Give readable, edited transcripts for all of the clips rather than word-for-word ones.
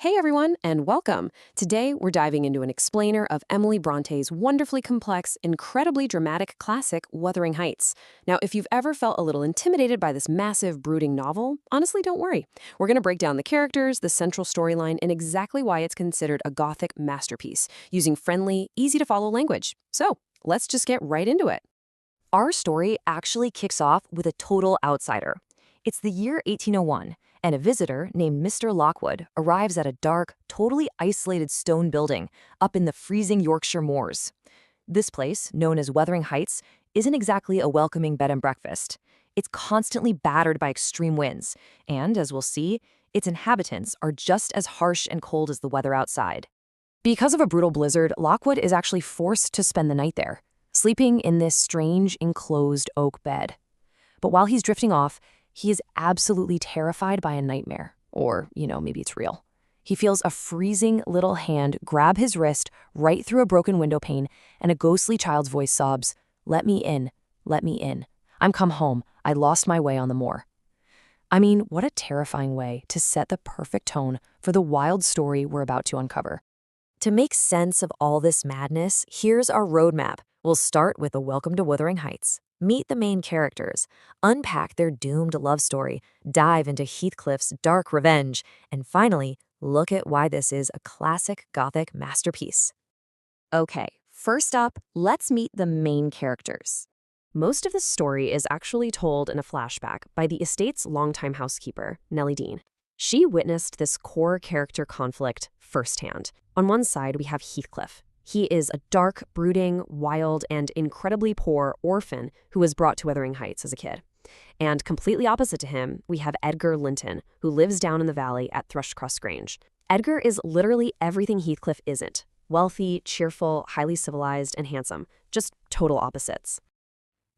Hey everyone, and welcome. Today we're diving into an explainer of Emily Bronte's wonderfully complex, incredibly dramatic classic, Wuthering Heights. Now, if you've ever felt a little intimidated by this massive, brooding novel, honestly, don't worry. We're going to break down the characters, the central storyline, and exactly why it's considered a Gothic masterpiece, using friendly, easy-to-follow language. So, let's just get right into it. Our story actually kicks off with a total outsider. It's the year 1801, and a visitor named Mr. Lockwood arrives at a dark, totally isolated stone building up in the freezing Yorkshire moors. This place, known as Wuthering Heights, isn't exactly a welcoming bed and breakfast. It's constantly battered by extreme winds, and as we'll see, its inhabitants are just as harsh and cold as the weather outside. Because of a brutal blizzard, Lockwood is actually forced to spend the night there, sleeping in this strange, enclosed oak bed. But while he's drifting off, he is absolutely terrified by a nightmare. Or, maybe it's real. He feels a freezing little hand grab his wrist right through a broken window pane, and a ghostly child's voice sobs, "Let me in, let me in. I'm come home. I lost my way on the moor." I mean, what a terrifying way to set the perfect tone for the wild story we're about to uncover. To make sense of all this madness, here's our roadmap. We'll start with a welcome to Wuthering Heights. Meet the main characters, unpack their doomed love story, dive into Heathcliff's dark revenge, and finally, look at why this is a classic Gothic masterpiece. Okay, first up, let's meet the main characters. Most of the story is actually told in a flashback by the estate's longtime housekeeper, Nellie Dean. She witnessed this core character conflict firsthand. On one side, we have Heathcliff. He is a dark, brooding, wild, and incredibly poor orphan who was brought to Wuthering Heights as a kid. And completely opposite to him, we have Edgar Linton, who lives down in the valley at Thrushcross Grange. Edgar is literally everything Heathcliff isn't. Wealthy, cheerful, highly civilized, and handsome. Just total opposites.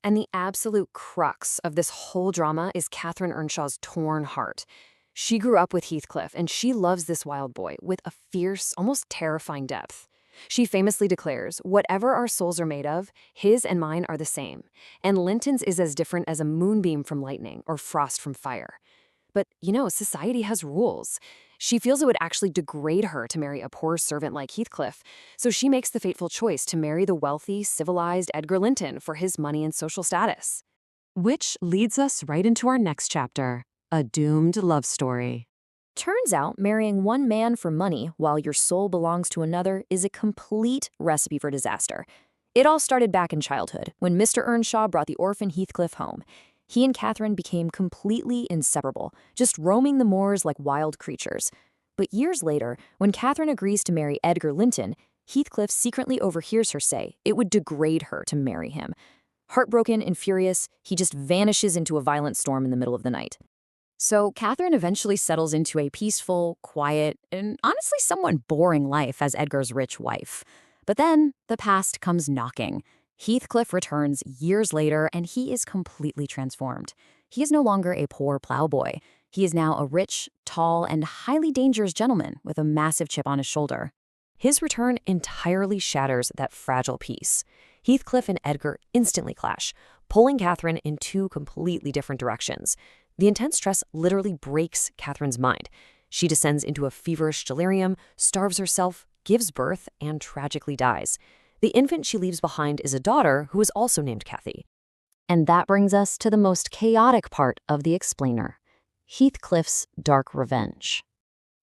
And the absolute crux of this whole drama is Catherine Earnshaw's torn heart. She grew up with Heathcliff, and she loves this wild boy with a fierce, almost terrifying depth. She famously declares, "Whatever our souls are made of, his and mine are the same, and Linton's is as different as a moonbeam from lightning or frost from fire." But, society has rules. She feels it would actually degrade her to marry a poor servant like Heathcliff, so she makes the fateful choice to marry the wealthy, civilized Edgar Linton for his money and social status. Which leads us right into our next chapter, a doomed love story. Turns out marrying one man for money while your soul belongs to another is a complete recipe for disaster. It all started back in childhood, when Mr. Earnshaw brought the orphan Heathcliff home. He and Catherine became completely inseparable, just roaming the moors like wild creatures. But years later, when Catherine agrees to marry Edgar Linton, Heathcliff secretly overhears her say it would degrade her to marry him. Heartbroken and furious, he just vanishes into a violent storm in the middle of the night. So Catherine eventually settles into a peaceful, quiet, and honestly somewhat boring life as Edgar's rich wife. But then the past comes knocking. Heathcliff returns years later, and he is completely transformed. He is no longer a poor plowboy. He is now a rich, tall, and highly dangerous gentleman with a massive chip on his shoulder. His return entirely shatters that fragile peace. Heathcliff and Edgar instantly clash, pulling Catherine in two completely different directions. The intense stress literally breaks Catherine's mind. She descends into a feverish delirium, starves herself, gives birth, and tragically dies. The infant she leaves behind is a daughter who is also named Cathy. And that brings us to the most chaotic part of the explainer, Heathcliff's dark revenge.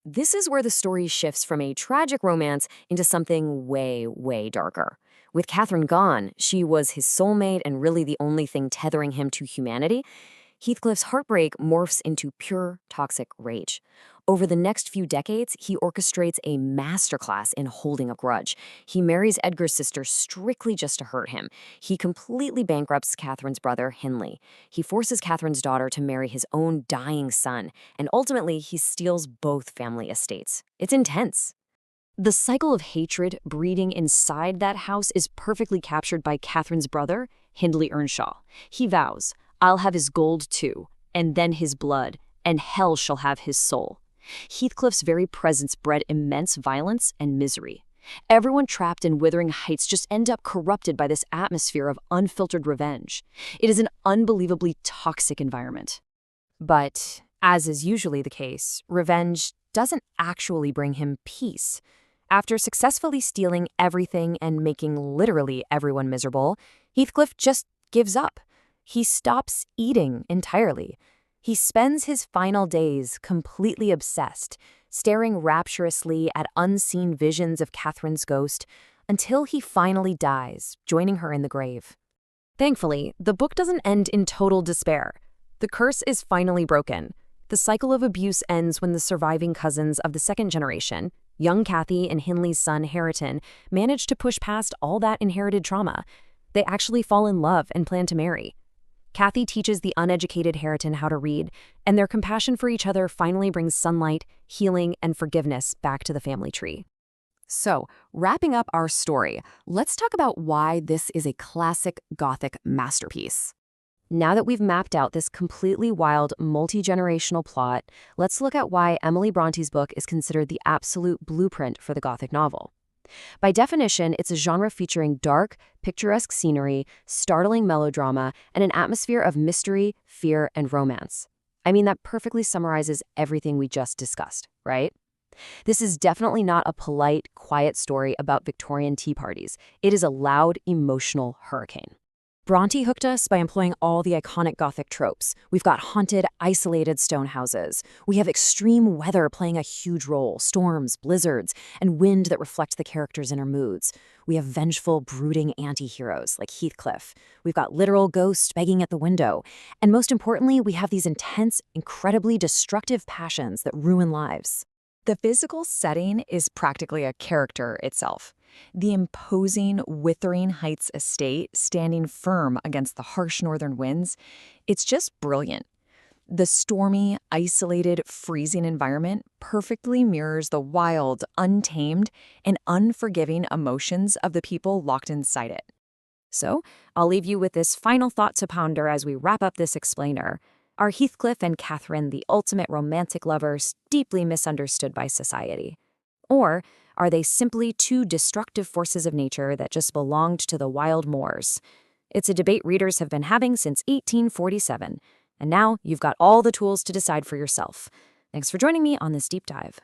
This is where the story shifts from a tragic romance into something way, way darker. With Catherine gone, she was his soulmate and really the only thing tethering him to humanity. Heathcliff's heartbreak morphs into pure, toxic rage. Over the next few decades, he orchestrates a masterclass in holding a grudge. He marries Edgar's sister strictly just to hurt him. He completely bankrupts Catherine's brother, Hindley. He forces Catherine's daughter to marry his own dying son, and ultimately, he steals both family estates. It's intense. The cycle of hatred breeding inside that house is perfectly captured by Catherine's brother, Hindley Earnshaw. He vows, "I'll have his gold too, and then his blood, and hell shall have his soul." Heathcliff's very presence bred immense violence and misery. Everyone trapped in Wuthering Heights just end up corrupted by this atmosphere of unfiltered revenge. It is an unbelievably toxic environment. But, as is usually the case, revenge doesn't actually bring him peace. After successfully stealing everything and making literally everyone miserable, Heathcliff just gives up. He stops eating entirely. He spends his final days completely obsessed, staring rapturously at unseen visions of Catherine's ghost, until he finally dies, joining her in the grave. Thankfully, the book doesn't end in total despair. The curse is finally broken. The cycle of abuse ends when the surviving cousins of the second generation, young Cathy and Hindley's son Hareton, manage to push past all that inherited trauma. They actually fall in love and plan to marry. Cathy teaches the uneducated Hareton how to read, and their compassion for each other finally brings sunlight, healing, and forgiveness back to the family tree. So, wrapping up our story, let's talk about why this is a classic Gothic masterpiece. Now that we've mapped out this completely wild, multi-generational plot, let's look at why Emily Bronte's book is considered the absolute blueprint for the Gothic novel. By definition, it's a genre featuring dark, picturesque scenery, startling melodrama, and an atmosphere of mystery, fear, and romance. I mean, that perfectly summarizes everything we just discussed, right? This is definitely not a polite, quiet story about Victorian tea parties. It is a loud, emotional hurricane. Brontë hooked us by employing all the iconic Gothic tropes. We've got haunted, isolated stone houses. We have extreme weather playing a huge role, storms, blizzards, and wind that reflect the characters' inner moods. We have vengeful, brooding anti-heroes like Heathcliff. We've got literal ghosts begging at the window. And most importantly, we have these intense, incredibly destructive passions that ruin lives. The physical setting is practically a character itself. The imposing Wuthering Heights estate standing firm against the harsh northern winds, it's just brilliant. The stormy, isolated, freezing environment perfectly mirrors the wild, untamed, and unforgiving emotions of the people locked inside it. So, I'll leave you with this final thought to ponder as we wrap up this explainer. Are Heathcliff and Catherine the ultimate romantic lovers, deeply misunderstood by society? Or are they simply two destructive forces of nature that just belonged to the wild moors? It's a debate readers have been having since 1847, and now you've got all the tools to decide for yourself. Thanks for joining me on this deep dive.